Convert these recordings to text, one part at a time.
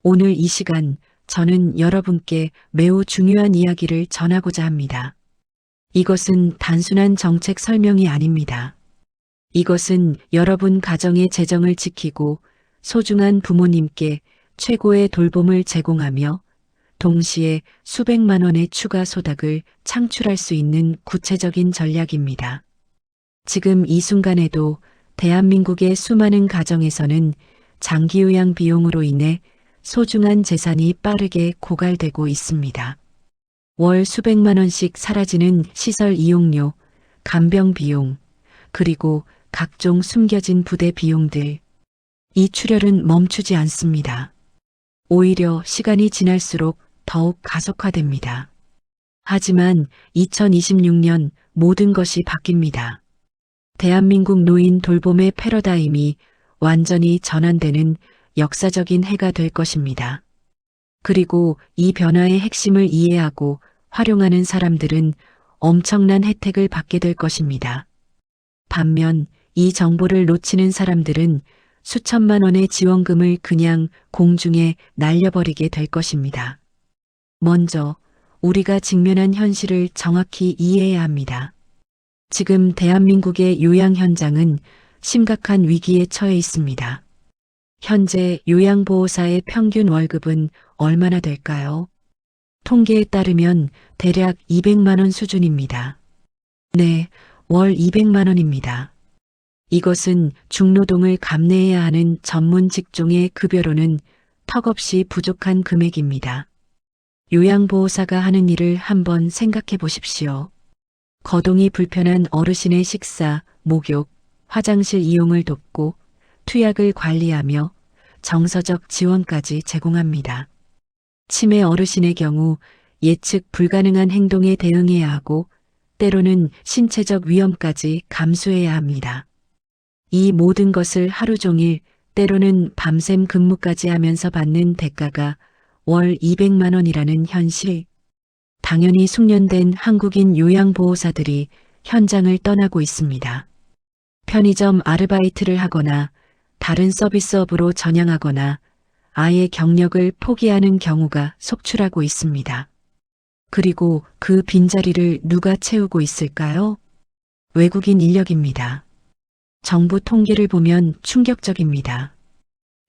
오늘 이 시간 저는 여러분께 매우 중요한 이야기를 전하고자 합니다. 이것은 단순한 정책 설명이 아닙니다. 이것은 여러분 가정의 재정을 지키고 소중한 부모님께 최고의 돌봄을 제공하며 동시에 수백만 원의 추가 소득을 창출할 수 있는 구체적인 전략입니다. 지금 이 순간에도 대한민국의 수많은 가정에서는 장기요양 비용으로 인해 소중한 재산이 빠르게 고갈되고 있습니다. 월 수백만 원씩 사라지는 시설 이용료, 간병 비용, 그리고 각종 숨겨진 부대 비용들. 이 출혈은 멈추지 않습니다. 오히려 시간이 지날수록 더욱 가속화됩니다. 하지만 2026년 모든 것이 바뀝니다. 대한민국 노인 돌봄의 패러다임이 완전히 전환되는 역사적인 해가 될 것입니다. 그리고 이 변화의 핵심을 이해하고 활용하는 사람들은 엄청난 혜택을 받게 될 것입니다. 반면 이 정보를 놓치는 사람들은 수천만 원의 지원금을 그냥 공중에 날려버리게 될 것입니다. 먼저 우리가 직면한 현실을 정확히 이해해야 합니다. 지금 대한민국의 요양 현장은 심각한 위기에 처해 있습니다. 현재 요양보호사의 평균 월급은 얼마나 될까요? 통계에 따르면 대략 200만 원 수준입니다. 네, 월 200만 원입니다. 이것은 중노동을 감내해야 하는 전문 직종의 급여로는 턱없이 부족한 금액입니다. 요양보호사가 하는 일을 한번 생각해 보십시오. 거동이 불편한 어르신의 식사, 목욕, 화장실 이용을 돕고 투약을 관리하며 정서적 지원까지 제공합니다. 치매 어르신의 경우 예측 불가능한 행동에 대응해야 하고 때로는 신체적 위험까지 감수해야 합니다. 이 모든 것을 하루 종일 때로는 밤샘 근무까지 하면서 받는 대가가 월 200만 원이라는 현실. 당연히 숙련된 한국인 요양보호사들이 현장을 떠나고 있습니다. 편의점 아르바이트를 하거나 다른 서비스업으로 전향하거나 아예 경력을 포기하는 경우가 속출하고 있습니다. 그리고 그 빈자리를 누가 채우고 있을까요? 외국인 인력입니다. 정부 통계를 보면 충격적입니다.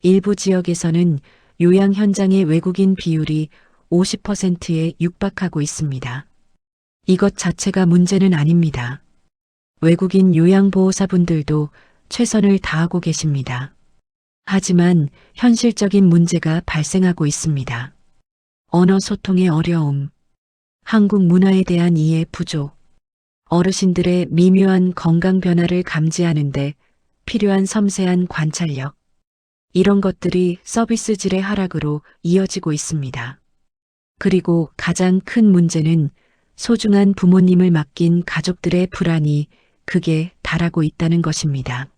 일부 지역에서는 요양 현장의 외국인 비율이 50%에 육박하고 있습니다. 이것 자체가 문제는 아닙니다. 외국인 요양보호사분들도 최선을 다하고 계십니다. 하지만 현실적인 문제가 발생하고 있습니다. 언어 소통의 어려움, 한국 문화에 대한 이해 부족, 어르신들의 미묘한 건강 변화를 감지하는데 필요한 섬세한 관찰력, 이런 것들이 서비스 질의 하락으로 이어지고 있습니다. 그리고 가장 큰 문제는 소중한 부모님을 맡긴 가족들의 불안이 극에 달하고 있다는 것입니다.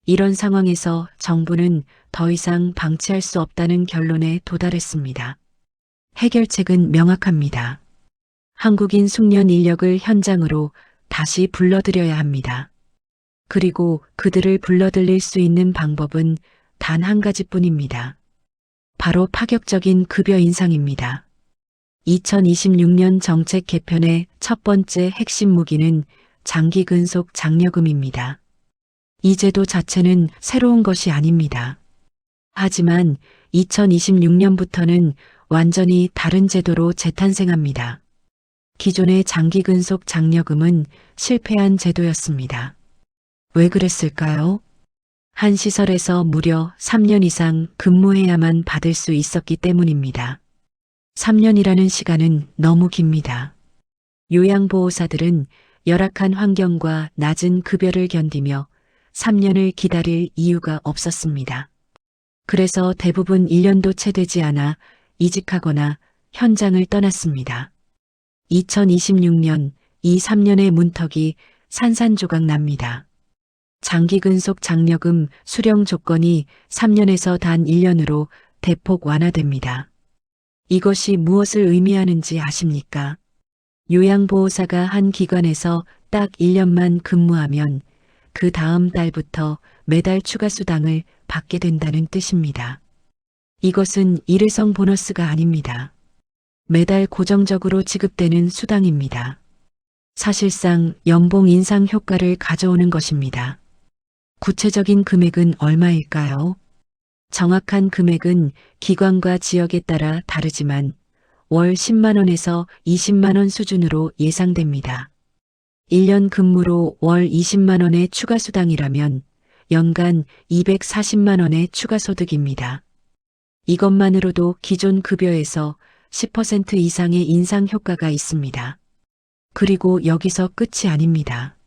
이런 상황에서 정부는 더 이상 방치할 수 없다는 결론에 도달했습니다. 해결책은 명확합니다. 한국인 숙련 인력을 현장으로 다시 불러들여야 합니다. 그리고 그들을 불러들일 수 있는 방법은 단 한 가지뿐입니다. 바로 파격적인 급여 인상입니다. 2026년 정책 개편의 첫 번째 핵심 무기는 장기 근속 장려금입니다. 이 제도 자체는 새로운 것이 아닙니다. 하지만 2026년부터는 완전히 다른 제도로 재탄생합니다. 기존의 장기 근속 장려금은 실패한 제도였습니다. 왜 그랬을까요? 한 시설에서 무려 3년 이상 근무해야만 받을 수 있었기 때문입니다. 3년이라는 시간은 너무 깁니다. 요양보호사들은 열악한 환경과 낮은 급여를 견디며 3년을 기다릴 이유가 없었습니다. 그래서 대부분 1년도 채 되지 않아 이직하거나 현장을 떠났습니다. 2026년 이 3년의 문턱이 산산조각 납니다. 장기 근속 장려금 수령 조건이 3년에서 단 1년으로 대폭 완화됩니다. 이것이 무엇을 의미하는지 아십니까? 요양보호사가 한 기관에서 딱 1년만 근무하면 그 다음 달부터 매달 추가 수당을 받게 된다는 뜻입니다. 이것은 일회성 보너스가 아닙니다. 매달 고정적으로 지급되는 수당입니다. 사실상 연봉 인상 효과를 가져오는 것입니다. 구체적인 금액은 얼마일까요? 정확한 금액은 기관과 지역에 따라 다르지만 월 10만 원에서 20만 원 수준으로 예상됩니다. 1년 근무로 월 20만 원의 추가 수당이라면 연간 240만 원의 추가 소득입니다. 이것만으로도 기존 급여에서 10% 이상의 인상 효과가 있습니다. 그리고 여기서 끝이 아닙니다.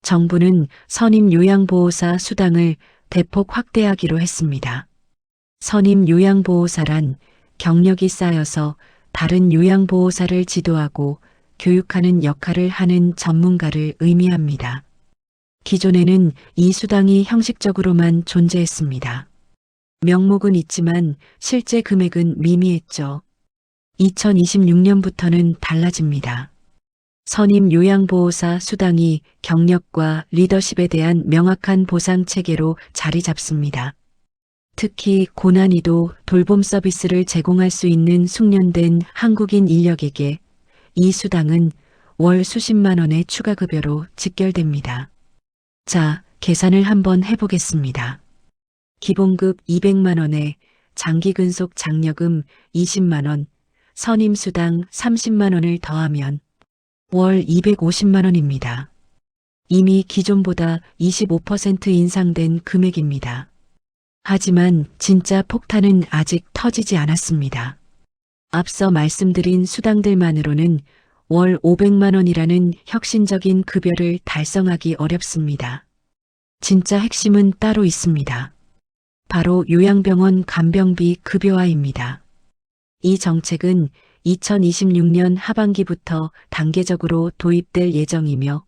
정부는 선임 요양보호사 수당을 대폭 확대하기로 했습니다. 선임 요양보호사란 경력이 쌓여서 다른 요양보호사를 지도하고 교육하는 역할을 하는 전문가를 의미합니다. 기존에는 이 수당이 형식적으로만 존재했습니다. 명목은 있지만 실제 금액은 미미했죠. 2026년부터는 달라집니다. 선임 요양보호사 수당이 경력과 리더십에 대한 명확한 보상 체계로 자리 잡습니다. 특히 고난이도 돌봄 서비스를 제공할 수 있는 숙련된 한국인 인력에게 이 수당은 월 수십만 원의 추가 급여로 직결됩니다. 자, 계산을 한번 해보겠습니다. 기본급 200만 원에 장기근속 장려금 20만 원, 선임수당 30만 원을 더하면 월 250만 원입니다. 이미 기존보다 25% 인상된 금액입니다. 하지만 진짜 폭탄은 아직 터지지 않았습니다. 앞서 말씀드린 수당들만으로는 월 500만 원이라는 혁신적인 급여를 달성하기 어렵습니다. 진짜 핵심은 따로 있습니다. 바로 요양병원 간병비 급여화입니다. 이 정책은 2026년 하반기부터 단계적으로 도입될 예정이며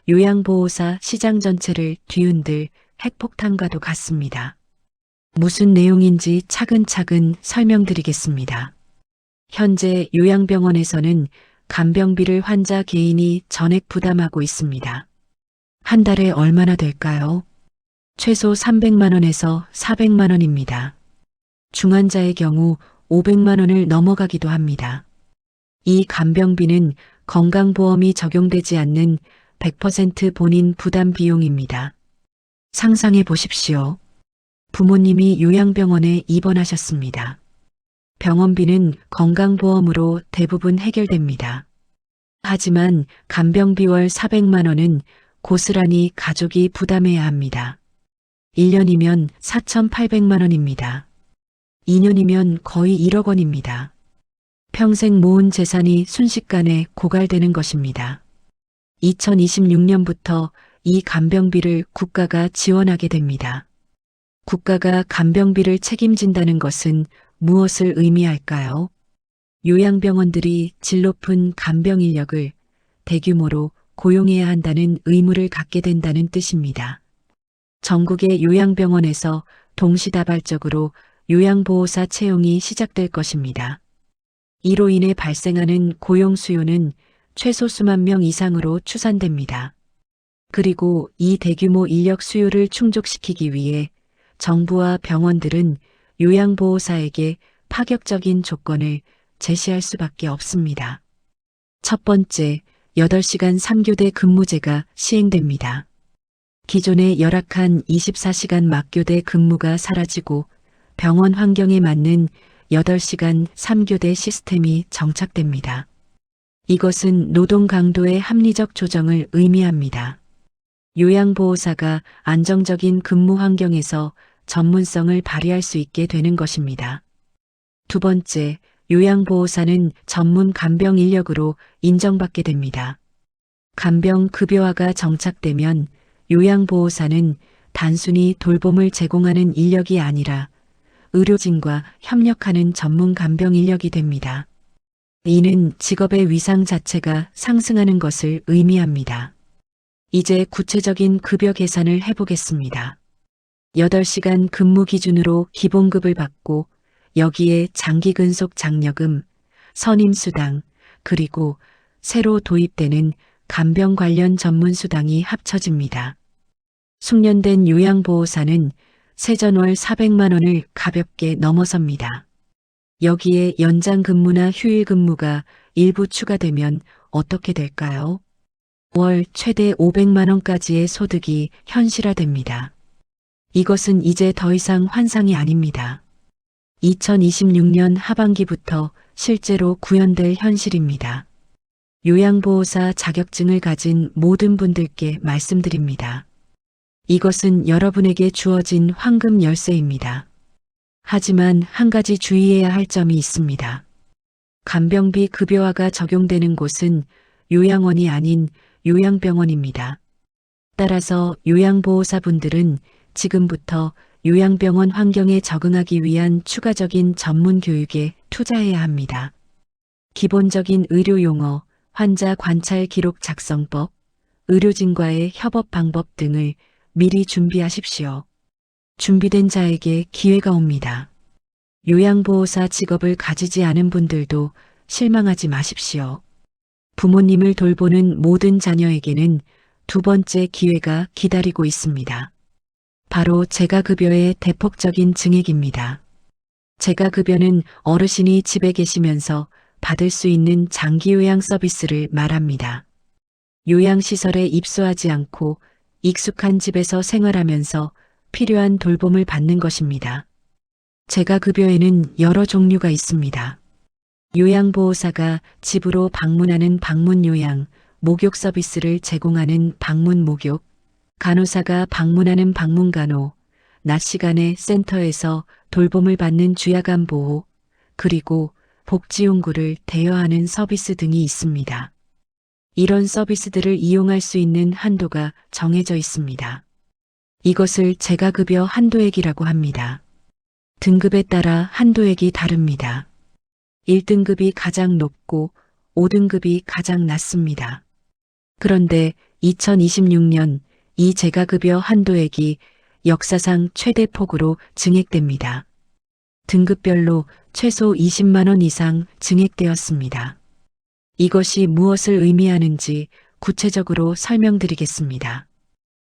요양보호사 시장 전체를 뒤흔들 핵폭탄과도 같습니다. 무슨 내용인지 차근차근 설명드리겠습니다. 현재 요양병원에서는 간병비를 환자 개인이 전액 부담하고 있습니다. 한 달에 얼마나 될까요? 최소 300만 원에서 400만 원입니다. 중환자의 경우 500만 원을 넘어가기도 합니다. 이 간병비는 건강보험이 적용되지 않는 100% 본인 부담 비용입니다. 상상해 보십시오. 부모님이 요양병원에 입원하셨습니다. 병원비는 건강보험으로 대부분 해결됩니다. 하지만 간병비 월 400만 원은 고스란히 가족이 부담해야 합니다. 1년이면 4,800만 원입니다. 2년이면 거의 1억 원입니다. 평생 모은 재산이 순식간에 고갈되는 것입니다. 2026년부터 이 간병비를 국가가 지원하게 됩니다. 국가가 간병비를 책임진다는 것은 무엇을 의미할까요? 요양병원들이 질 높은 간병 인력을 대규모로 고용해야 한다는 의무를 갖게 된다는 뜻입니다. 전국의 요양병원에서 동시다발적으로 요양보호사 채용이 시작될 것입니다. 이로 인해 발생하는 고용 수요는 최소 수만 명 이상으로 추산됩니다. 그리고 이 대규모 인력 수요를 충족시키기 위해 정부와 병원들은 요양보호사에게 파격적인 조건을 제시할 수밖에 없습니다. 첫 번째, 8시간 3교대 근무제가 시행됩니다. 기존의 열악한 24시간 막교대 근무가 사라지고 병원 환경에 맞는 8시간 3교대 시스템이 정착됩니다. 이것은 노동 강도의 합리적 조정을 의미합니다. 요양보호사가 안정적인 근무 환경에서 전문성을 발휘할 수 있게 되는 것입니다. 두 번째, 요양보호사는 전문 간병 인력으로 인정받게 됩니다. 간병 급여화가 정착되면 요양보호사는 단순히 돌봄을 제공하는 인력이 아니라 의료진과 협력하는 전문 간병 인력이 됩니다. 이는 직업의 위상 자체가 상승하는 것을 의미합니다. 이제 구체적인 급여 계산을 해보겠습니다. 8시간 근무 기준으로 기본급을 받고 여기에 장기근속 장려금, 선임수당, 그리고 새로 도입되는 간병 관련 전문수당이 합쳐집니다. 숙련된 요양보호사는 세전월 400만 원을 가볍게 넘어섭니다. 여기에 연장 근무나 휴일 근무가 일부 추가되면 어떻게 될까요? 월 최대 500만 원까지의 소득이 현실화됩니다. 이것은 이제 더 이상 환상이 아닙니다. 2026년 하반기부터 실제로 구현될 현실입니다. 요양보호사 자격증을 가진 모든 분들께 말씀드립니다. 이것은 여러분에게 주어진 황금 열쇠입니다. 하지만 한 가지 주의해야 할 점이 있습니다. 간병비 급여화가 적용되는 곳은 요양원이 아닌 요양병원입니다. 따라서 요양보호사분들은 지금부터 요양병원 환경에 적응하기 위한 추가적인 전문 교육에 투자해야 합니다. 기본적인 의료 용어, 환자 관찰 기록 작성법, 의료진과의 협업 방법 등을 미리 준비하십시오. 준비된 자에게 기회가 옵니다. 요양보호사 직업을 가지지 않은 분들도 실망하지 마십시오. 부모님을 돌보는 모든 자녀에게는 두 번째 기회가 기다리고 있습니다. 바로 재가급여의 대폭적인 증액입니다. 재가급여는 어르신이 집에 계시면서 받을 수 있는 장기요양 서비스를 말합니다. 요양시설에 입소하지 않고 익숙한 집에서 생활하면서 필요한 돌봄을 받는 것입니다. 재가급여에는 여러 종류가 있습니다. 요양보호사가 집으로 방문하는 방문요양, 목욕 서비스를 제공하는 방문목욕, 간호사가 방문하는 방문간호, 낮 시간에 센터에서 돌봄을 받는 주야간 보호, 그리고 복지용구를 대여하는 서비스 등이 있습니다. 이런 서비스들을 이용할 수 있는 한도가 정해져 있습니다. 이것을 재가급여 한도액이라고 합니다. 등급에 따라 한도액이 다릅니다. 1등급이 가장 높고 5등급이 가장 낮습니다. 그런데 2026년 이 재가급여 한도액이 역사상 최대폭으로 증액됩니다. 등급별로 최소 20만 원 이상 증액되었습니다. 이것이 무엇을 의미하는지 구체적으로 설명드리겠습니다.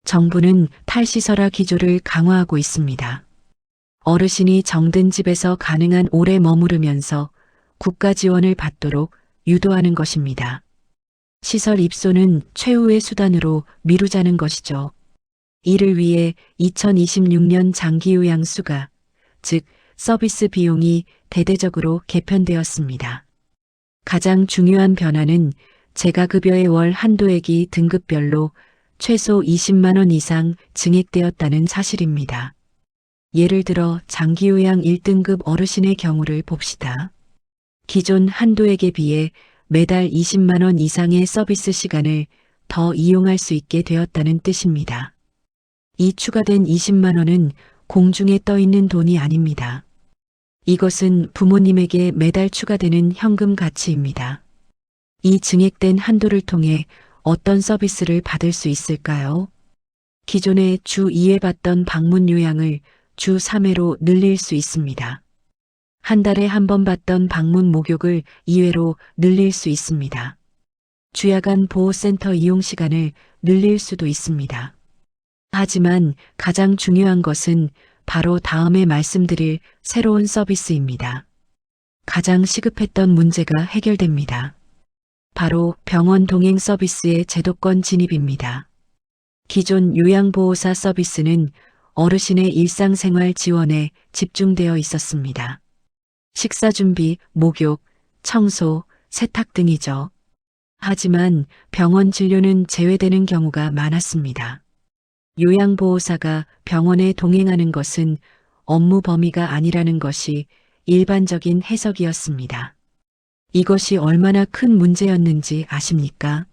정부는 탈시설화 기조를 강화하고 있습니다. 어르신이 정든 집에서 가능한 오래 머무르면서 국가 지원을 받도록 유도하는 것입니다. 시설 입소는 최후의 수단으로 미루자는 것이죠. 이를 위해 2026년 장기요양수가, 즉 서비스 비용이 대대적으로 개편되었습니다. 가장 중요한 변화는 재가급여의 월 한도액이 등급별로 최소 20만 원 이상 증액되었다는 사실입니다. 예를 들어 장기요양 1등급 어르신의 경우를 봅시다. 기존 한도액에 비해 매달 20만 원 이상의 서비스 시간을 더 이용할 수 있게 되었다는 뜻입니다. 이 추가된 20만 원은 공중에 떠 있는 돈이 아닙니다. 이것은 부모님에게 매달 추가되는 현금 가치입니다. 이 증액된 한도를 통해 어떤 서비스를 받을 수 있을까요? 기존에 주 2회 받던 방문 요양을 주 3회로 늘릴 수 있습니다. 한 달에 한 번 받던 방문 목욕을 2회로 늘릴 수 있습니다. 주야간 보호센터 이용 시간을 늘릴 수도 있습니다. 하지만 가장 중요한 것은 바로 다음에 말씀드릴 새로운 서비스입니다. 가장 시급했던 문제가 해결됩니다. 바로 병원 동행 서비스의 제도권 진입입니다. 기존 요양보호사 서비스는 어르신의 일상생활 지원에 집중되어 있었습니다. 식사 준비, 목욕, 청소, 세탁 등이죠. 하지만 병원 진료는 제외되는 경우가 많았습니다. 요양보호사가 병원에 동행하는 것은 업무 범위가 아니라는 것이 일반적인 해석이었습니다. 이것이 얼마나 큰 문제였는지 아십니까?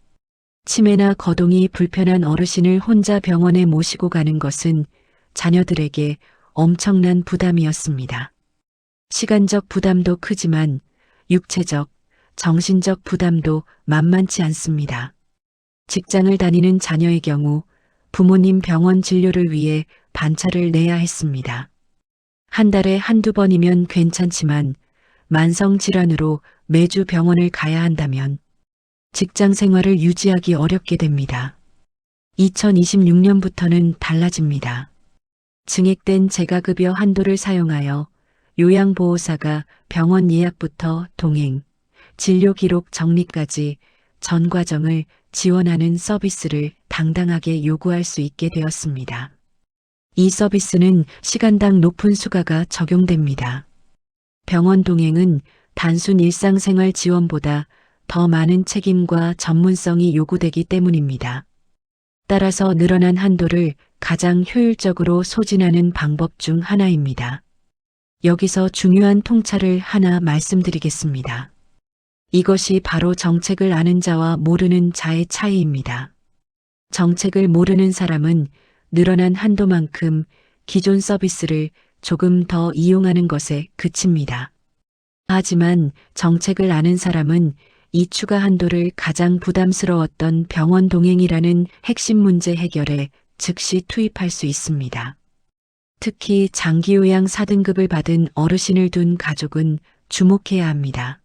치매나 거동이 불편한 어르신을 혼자 병원에 모시고 가는 것은 자녀들에게 엄청난 부담이었습니다. 시간적 부담도 크지만 육체적, 정신적 부담도 만만치 않습니다. 직장을 다니는 자녀의 경우 부모님 병원 진료를 위해 반차를 내야 했습니다. 한 달에 한두 번이면 괜찮지만 만성질환으로 매주 병원을 가야 한다면 직장 생활을 유지하기 어렵게 됩니다. 2026년부터는 달라집니다. 증액된 재가급여 한도를 사용하여 요양보호사가 병원 예약부터 동행, 진료 기록 정리까지 전 과정을 지원하는 서비스를 당당하게 요구할 수 있게 되었습니다. 이 서비스는 시간당 높은 수가가 적용됩니다. 병원 동행은 단순 일상생활 지원보다 더 많은 책임과 전문성이 요구되기 때문입니다. 따라서 늘어난 한도를 가장 효율적으로 소진하는 방법 중 하나입니다. 여기서 중요한 통찰을 하나 말씀드리겠습니다. 이것이 바로 정책을 아는 자와 모르는 자의 차이입니다. 정책을 모르는 사람은 늘어난 한도만큼 기존 서비스를 조금 더 이용하는 것에 그칩니다. 하지만 정책을 아는 사람은 이 추가 한도를 가장 부담스러웠던 병원 동행이라는 핵심 문제 해결에 즉시 투입할 수 있습니다. 특히 장기요양 4등급을 받은 어르신을 둔 가족은 주목해야 합니다.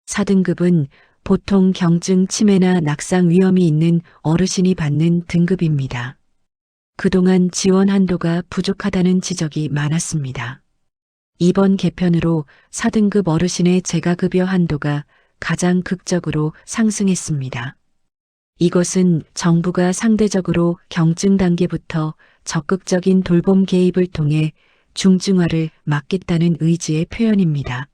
4등급은 보통 경증 치매나 낙상 위험이 있는 어르신이 받는 등급입니다. 그동안 지원 한도가 부족하다는 지적이 많았습니다. 이번 개편으로 4등급 어르신의 재가급여 한도가 가장 극적으로 상승했습니다. 이것은 정부가 상대적으로 경증 단계부터 적극적인 돌봄 개입을 통해 중증화를 막겠다는 의지의 표현입니다.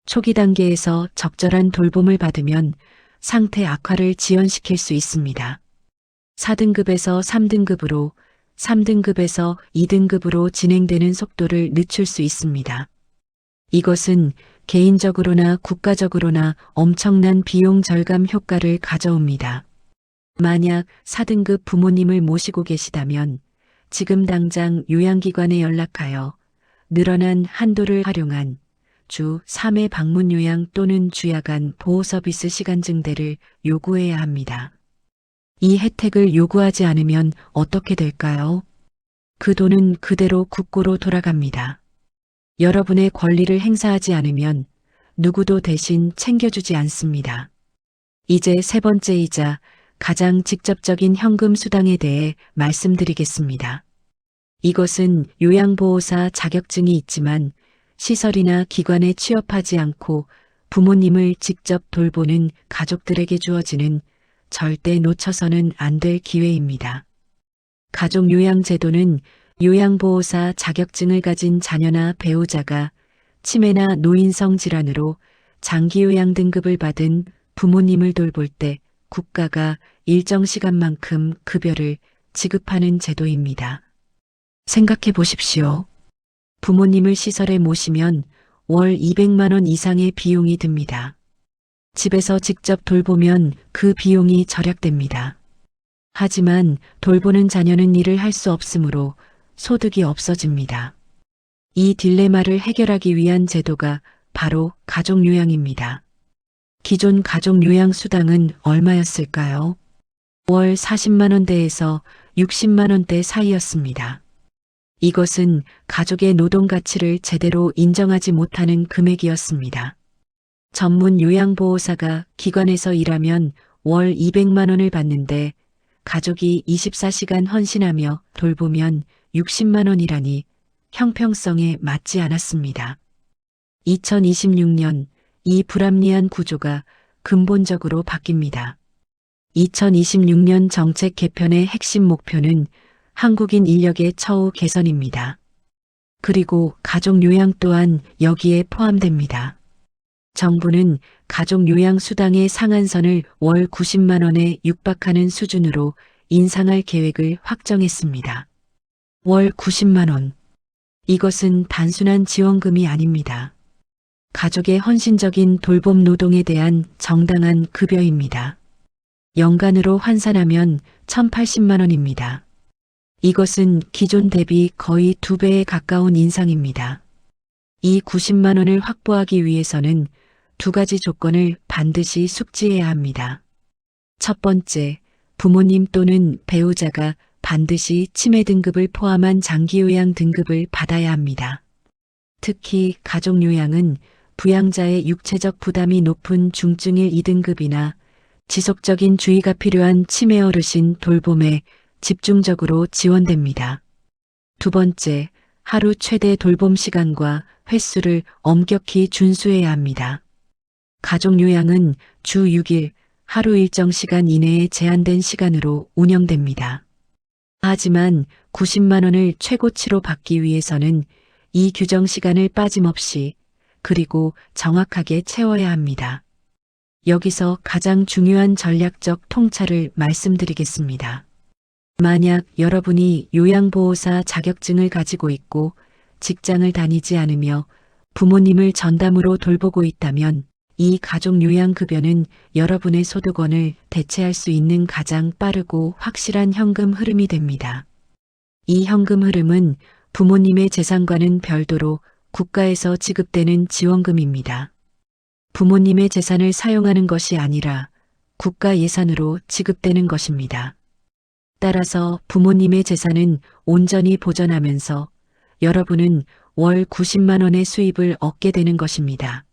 초기 단계에서 적절한 돌봄을 받으면 상태 악화를 지연시킬 수 있습니다. 4등급에서 3등급으로, 3등급에서 2등급으로 진행되는 속도를 늦출 수 있습니다. 이것은 개인적으로나 국가적으로나 엄청난 비용 절감 효과를 가져옵니다. 만약 4등급 부모님을 모시고 계시다면 지금 당장 요양기관에 연락하여 늘어난 한도를 활용한 주 3회 방문 요양 또는 주야간 보호 서비스 시간 증대를 요구해야 합니다. 이 혜택을 요구하지 않으면 어떻게 될까요? 그 돈은 그대로 국고로 돌아갑니다. 여러분의 권리를 행사하지 않으면 누구도 대신 챙겨주지 않습니다. 이제 세 번째이자 가장 직접적인 현금 수당에 대해 말씀드리겠습니다. 이것은 요양보호사 자격증이 있지만 시설이나 기관에 취업하지 않고 부모님을 직접 돌보는 가족들에게 주어지는 절대 놓쳐서는 안 될 기회입니다. 가족요양제도는 요양보호사 자격증을 가진 자녀나 배우자가 치매나 노인성 질환으로 장기요양 등급을 받은 부모님을 돌볼 때 국가가 일정 시간만큼 급여를 지급하는 제도입니다. 생각해 보십시오. 부모님을 시설에 모시면 월 200만 원 이상의 비용이 듭니다. 집에서 직접 돌보면 그 비용이 절약됩니다. 하지만 돌보는 자녀는 일을 할 수 없으므로 소득이 없어집니다. 이 딜레마를 해결하기 위한 제도가 바로 가족요양입니다. 기존 가족요양 수당은 얼마였을까요? 월 40만 원대에서 60만 원대 사이였습니다. 이것은 가족의 노동 가치를 제대로 인정하지 못하는 금액이었습니다. 전문 요양보호사가 기관에서 일하면 월 200만 원을 받는데 가족이 24시간 헌신하며 돌보면 60만 원이라니 형평성에 맞지 않았습니다. 2026년 이 불합리한 구조가 근본적으로 바뀝니다. 2026년 정책 개편의 핵심 목표는 한국인 인력의 처우 개선입니다. 그리고 가족요양 또한 여기에 포함됩니다. 정부는 가족요양 수당의 상한선을 월 90만 원에 육박하는 수준으로 인상할 계획을 확정했습니다. 월 90만 원. 이것은 단순한 지원금이 아닙니다. 가족의 헌신적인 돌봄 노동에 대한 정당한 급여입니다. 연간으로 환산하면 1,080만 원입니다. 이것은 기존 대비 거의 2배에 가까운 인상입니다. 이 90만 원을 확보하기 위해서는 두 가지 조건을 반드시 숙지해야 합니다. 첫 번째, 부모님 또는 배우자가 반드시 치매 등급을 포함한 장기요양 등급을 받아야 합니다. 특히 가족요양은 부양자의 육체적 부담이 높은 중증 1, 2등급이나 지속적인 주의가 필요한 치매 어르신 돌봄에 집중적으로 지원됩니다. 두 번째, 하루 최대 돌봄 시간과 횟수를 엄격히 준수해야 합니다. 가족 요양은 주 6일, 하루 일정 시간 이내에 제한된 시간으로 운영됩니다. 하지만 90만 원을 최고치로 받기 위해서는 이 규정 시간을 빠짐없이 그리고 정확하게 채워야 합니다. 여기서 가장 중요한 전략적 통찰을 말씀드리겠습니다. 만약 여러분이 요양보호사 자격증을 가지고 있고 직장을 다니지 않으며 부모님을 전담으로 돌보고 있다면 이 가족요양급여는 여러분의 소득원을 대체할 수 있는 가장 빠르고 확실한 현금 흐름이 됩니다. 이 현금 흐름은 부모님의 재산과는 별도로 국가에서 지급되는 지원금입니다. 부모님의 재산을 사용하는 것이 아니라 국가 예산으로 지급되는 것입니다. 따라서 부모님의 재산은 온전히 보전하면서 여러분은 월 90만 원의 수입을 얻게 되는 것입니다.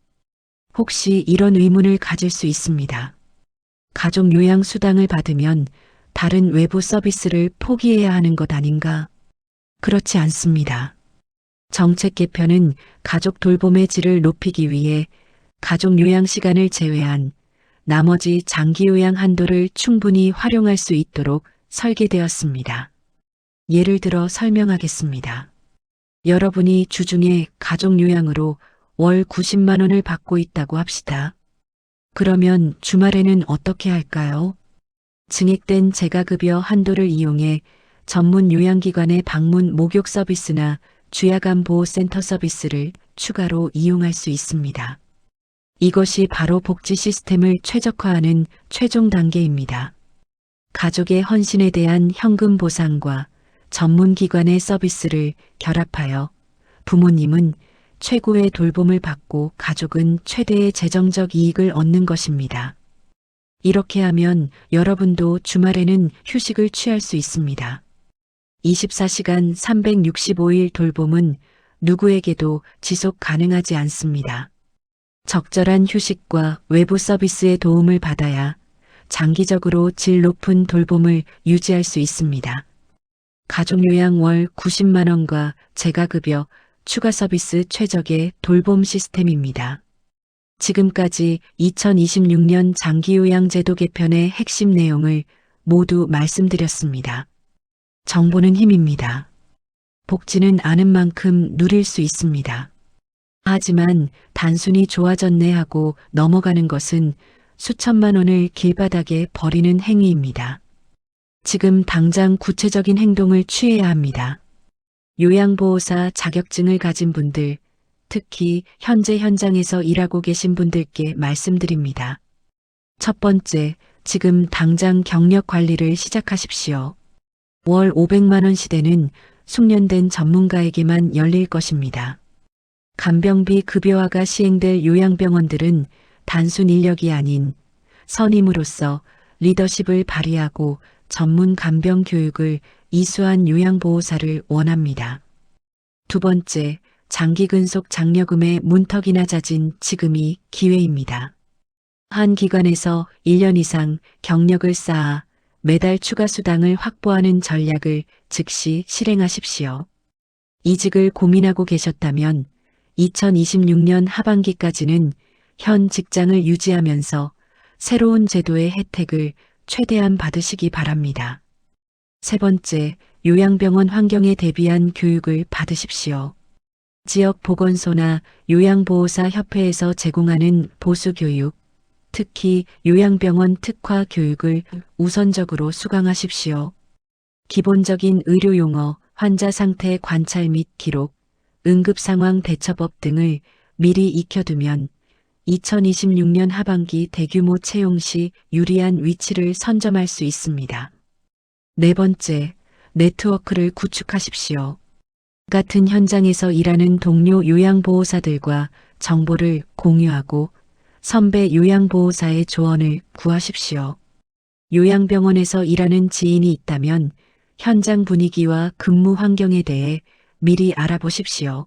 혹시 이런 의문을 가질 수 있습니다. 가족 요양 수당을 받으면 다른 외부 서비스를 포기해야 하는 것 아닌가? 그렇지 않습니다. 정책 개편은 가족 돌봄의 질을 높이기 위해 가족 요양 시간을 제외한 나머지 장기 요양 한도를 충분히 활용할 수 있도록 설계되었습니다. 예를 들어 설명하겠습니다. 여러분이 주중에 가족 요양으로 월 90만 원을 받고 있다고 합시다. 그러면 주말에는 어떻게 할까요? 증액된 재가급여 한도를 이용해 전문 요양기관의 방문 목욕 서비스나 주야간 보호센터 서비스를 추가로 이용할 수 있습니다. 이것이 바로 복지 시스템을 최적화하는 최종 단계입니다. 가족의 헌신에 대한 현금 보상과 전문기관의 서비스를 결합하여 부모님은 최고의 돌봄을 받고 가족은 최대의 재정적 이익을 얻는 것입니다. 이렇게 하면 여러분도 주말에는 휴식을 취할 수 있습니다. 24시간 365일 돌봄은 누구에게도 지속 가능하지 않습니다. 적절한 휴식과 외부 서비스의 도움을 받아야 장기적으로 질 높은 돌봄을 유지할 수 있습니다. 가족요양 월 90만 원과 재가급여 추가 서비스 최적의 돌봄 시스템입니다. 지금까지 2026년 장기요양제도 개편의 핵심 내용을 모두 말씀드렸습니다. 정보는 힘입니다. 복지는 아는 만큼 누릴 수 있습니다. 하지만 단순히 좋아졌네 하고 넘어가는 것은 수천만 원을 길바닥에 버리는 행위입니다. 지금 당장 구체적인 행동을 취해야 합니다. 요양보호사 자격증을 가진 분들, 특히 현재 현장에서 일하고 계신 분들께 말씀드립니다. 첫 번째, 지금 당장 경력 관리를 시작하십시오. 월 500만 원 시대는 숙련된 전문가에게만 열릴 것입니다. 간병비 급여화가 시행될 요양병원들은 단순 인력이 아닌 선임으로서 리더십을 발휘하고 전문 간병 교육을 이수한 요양보호사를 원합니다. 두 번째, 장기 근속 장려금의 문턱이나 잦은 지금이 기회입니다. 한 기관에서 1년 이상 경력을 쌓아 매달 추가 수당을 확보하는 전략을 즉시 실행하십시오. 이직을 고민하고 계셨다면 2026년 하반기까지는 현 직장을 유지하면서 새로운 제도의 혜택을 최대한 받으시기 바랍니다. 세 번째, 요양병원 환경에 대비한 교육을 받으십시오. 지역 보건소나 요양보호사 협회에서 제공하는 보수교육, 특히 요양병원 특화 교육을 우선적으로 수강하십시오. 기본적인 의료용어, 환자 상태 관찰 및 기록, 응급상황 대처법 등을 미리 익혀두면 2026년 하반기 대규모 채용 시 유리한 위치를 선점할 수 있습니다. 네 번째, 네트워크를 구축하십시오. 같은 현장에서 일하는 동료 요양보호사들과 정보를 공유하고 선배 요양보호사의 조언을 구하십시오. 요양병원에서 일하는 지인이 있다면 현장 분위기와 근무 환경에 대해 미리 알아보십시오.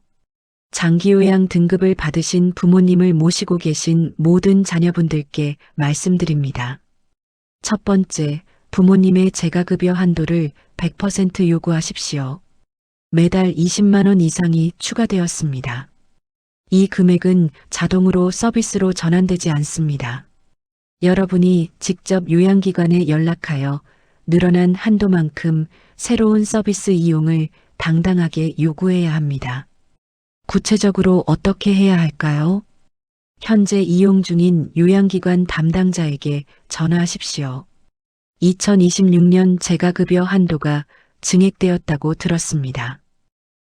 장기요양 등급을 받으신 부모님을 모시고 계신 모든 자녀분들께 말씀드립니다. 첫 번째, 부모님의 재가급여 한도를 100% 요구하십시오. 매달 20만 원 이상이 추가되었습니다. 이 금액은 자동으로 서비스로 전환되지 않습니다. 여러분이 직접 요양기관에 연락하여 늘어난 한도만큼 새로운 서비스 이용을 당당하게 요구해야 합니다. 구체적으로 어떻게 해야 할까요? 현재 이용 중인 요양기관 담당자에게 전화하십시오. 2026년 재가급여 한도가 증액되었다고 들었습니다.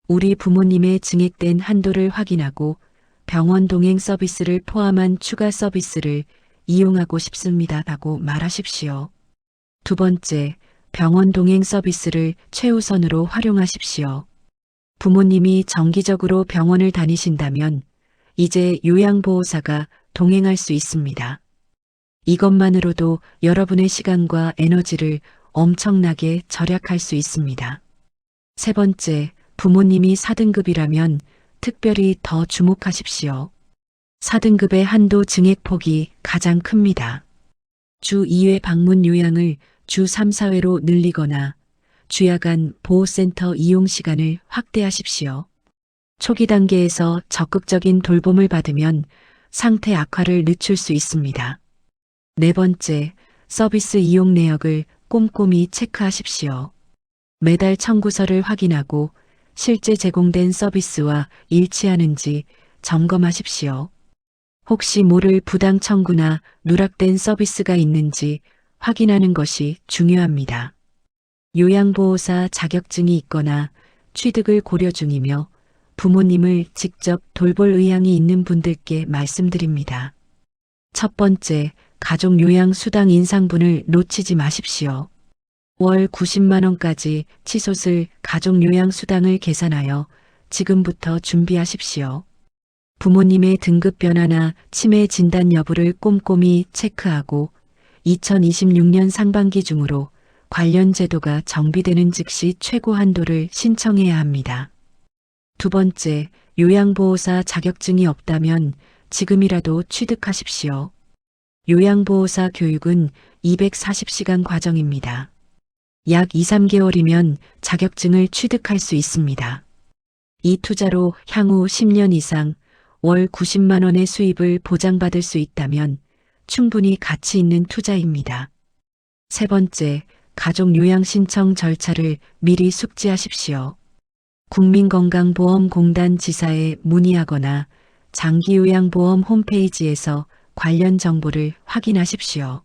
우리 부모님의 증액된 한도를 확인하고 병원 동행 서비스를 포함한 추가 서비스를 이용하고 싶습니다. 라고 말하십시오. 두 번째, 병원 동행 서비스를 최우선으로 활용하십시오. 부모님이 정기적으로 병원을 다니신다면 이제 요양보호사가 동행할 수 있습니다. 이것만으로도 여러분의 시간과 에너지를 엄청나게 절약할 수 있습니다. 세 번째, 부모님이 4등급이라면 특별히 더 주목하십시오. 4등급의 한도 증액폭이 가장 큽니다. 주 2회 방문 요양을 주 3, 4회로 늘리거나 주야간 보호센터 이용 시간을 확대하십시오. 초기 단계에서 적극적인 돌봄을 받으면 상태 악화를 늦출 수 있습니다. 네 번째, 서비스 이용 내역을 꼼꼼히 체크하십시오. 매달 청구서를 확인하고 실제 제공된 서비스와 일치하는지 점검하십시오. 혹시 모를 부당 청구나 누락된 서비스가 있는지 확인하는 것이 중요합니다. 요양보호사 자격증이 있거나 취득을 고려 중이며 부모님을 직접 돌볼 의향이 있는 분들께 말씀드립니다. 첫 번째, 가족 요양 수당 인상분을 놓치지 마십시오. 월 90만 원까지 치솟을 가족 요양 수당을 계산하여 지금부터 준비하십시오. 부모님의 등급 변화나 치매 진단 여부를 꼼꼼히 체크하고 2026년 상반기 중으로 관련 제도가 정비되는 즉시 최고 한도를 신청해야 합니다. 두 번째, 요양보호사 자격증이 없다면 지금이라도 취득하십시오. 요양보호사 교육은 240시간 과정입니다. 약 2, 3개월이면 자격증을 취득할 수 있습니다. 이 투자로 향후 10년 이상 월 90만 원의 수입을 보장받을 수 있다면 충분히 가치 있는 투자입니다. 세 번째, 가족 요양 신청 절차를 미리 숙지하십시오. 국민건강보험공단 지사에 문의하거나 장기요양보험 홈페이지에서 관련 정보를 확인하십시오.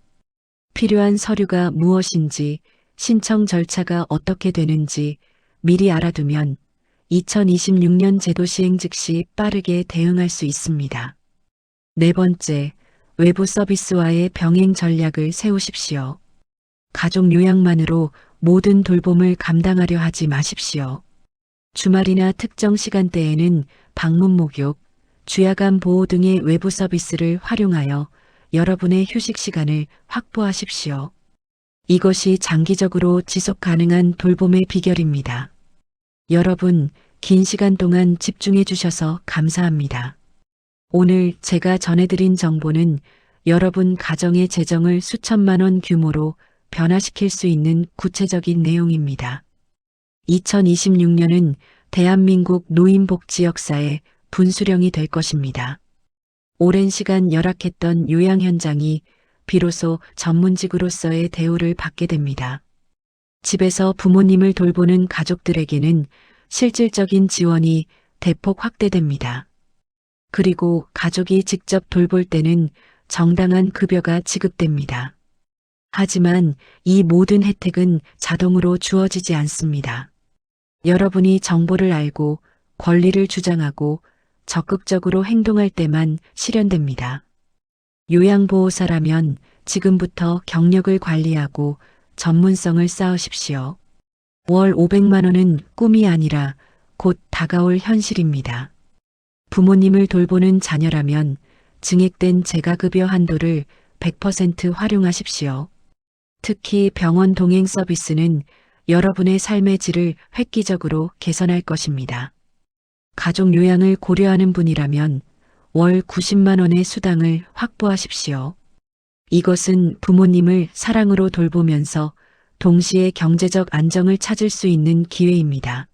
필요한 서류가 무엇인지, 신청 절차가 어떻게 되는지 미리 알아두면 2026년 제도 시행 즉시 빠르게 대응할 수 있습니다. 네 번째, 외부 서비스와의 병행 전략을 세우십시오. 가족 요양만으로 모든 돌봄을 감당하려 하지 마십시오. 주말이나 특정 시간대에는 방문 목욕, 주야간 보호 등의 외부 서비스를 활용하여 여러분의 휴식 시간을 확보하십시오. 이것이 장기적으로 지속 가능한 돌봄의 비결입니다. 여러분, 긴 시간 동안 집중해 주셔서 감사합니다. 오늘 제가 전해드린 정보는 여러분 가정의 재정을 수천만 원 규모로 변화시킬 수 있는 구체적인 내용입니다. 2026년은 대한민국 노인복지 역사의 분수령이 될 것입니다. 오랜 시간 열악했던 요양 현장이 비로소 전문직으로서의 대우를 받게 됩니다. 집에서 부모님을 돌보는 가족들에게는 실질적인 지원이 대폭 확대됩니다. 그리고 가족이 직접 돌볼 때는 정당한 급여가 지급됩니다. 하지만 이 모든 혜택은 자동으로 주어지지 않습니다. 여러분이 정보를 알고 권리를 주장하고 적극적으로 행동할 때만 실현됩니다. 요양보호사라면 지금부터 경력을 관리하고 전문성을 쌓으십시오. 월 500만 원은 꿈이 아니라 곧 다가올 현실입니다. 부모님을 돌보는 자녀라면 증액된 재가급여 한도를 100% 활용하십시오. 특히 병원 동행 서비스는 여러분의 삶의 질을 획기적으로 개선할 것입니다. 가족 요양을 고려하는 분이라면 월 90만 원의 수당을 확보하십시오. 이것은 부모님을 사랑으로 돌보면서 동시에 경제적 안정을 찾을 수 있는 기회입니다.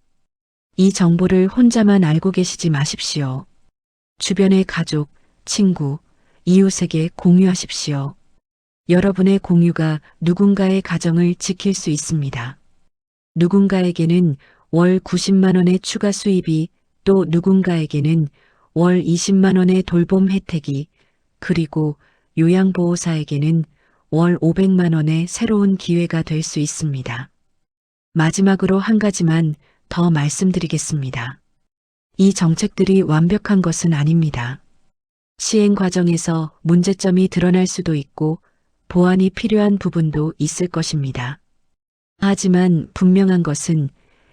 이 정보를 혼자만 알고 계시지 마십시오. 주변의 가족, 친구, 이웃에게 공유하십시오. 여러분의 공유가 누군가의 가정을 지킬 수 있습니다. 누군가에게는 월 90만 원의 추가 수입이, 또 누군가에게는 월 20만 원의 돌봄 혜택이, 그리고 요양보호사에게는 월 500만 원의 새로운 기회가 될 수 있습니다. 마지막으로 한 가지만 더 말씀드리겠습니다. 이 정책들이 완벽한 것은 아닙니다. 시행 과정에서 문제점이 드러날 수도 있고 보완이 필요한 부분도 있을 것입니다. 하지만 분명한 것은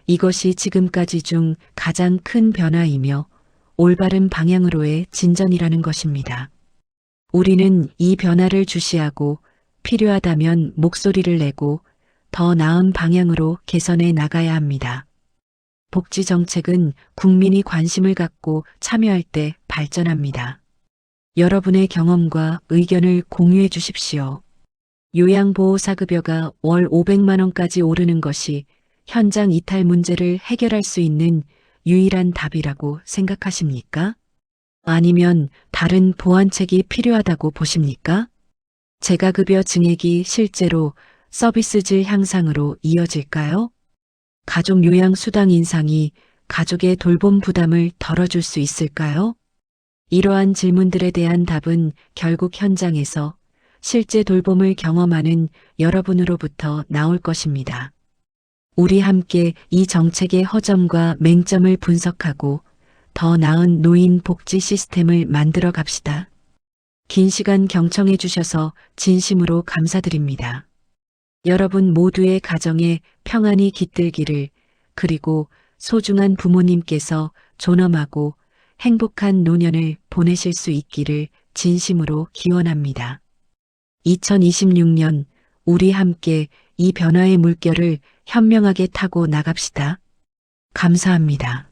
이것이 지금까지 중 가장 큰 변화이며 올바른 방향으로의 진전이라는 것입니다. 우리는 이 변화를 주시하고 필요하다면 목소리를 내고 더 나은 방향으로 개선해 나가야 합니다. 복지 정책은 국민이 관심을 갖고 참여할 때 발전합니다. 여러분의 경험과 의견을 공유해 주십시오. 요양보호사급여가 월 500만 원까지 오르는 것이 현장 이탈 문제를 해결할 수 있는 유일한 답이라고 생각하십니까? 아니면 다른 보완책이 필요하다고 보십니까? 재가급여 증액이 실제로 서비스 질 향상으로 이어질까요? 가족 요양 수당 인상이 가족의 돌봄 부담을 덜어줄 수 있을까요? 이러한 질문들에 대한 답은 결국 현장에서 실제 돌봄을 경험하는 여러분으로부터 나올 것입니다. 우리 함께 이 정책의 허점과 맹점을 분석하고 더 나은 노인 복지 시스템을 만들어 갑시다. 긴 시간 경청해 주셔서 진심으로 감사드립니다. 여러분 모두의 가정에 평안이 깃들기를, 그리고 소중한 부모님께서 존엄하고 행복한 노년을 보내실 수 있기를 진심으로 기원합니다. 2026년 우리 함께 이 변화의 물결을 현명하게 타고 나갑시다. 감사합니다.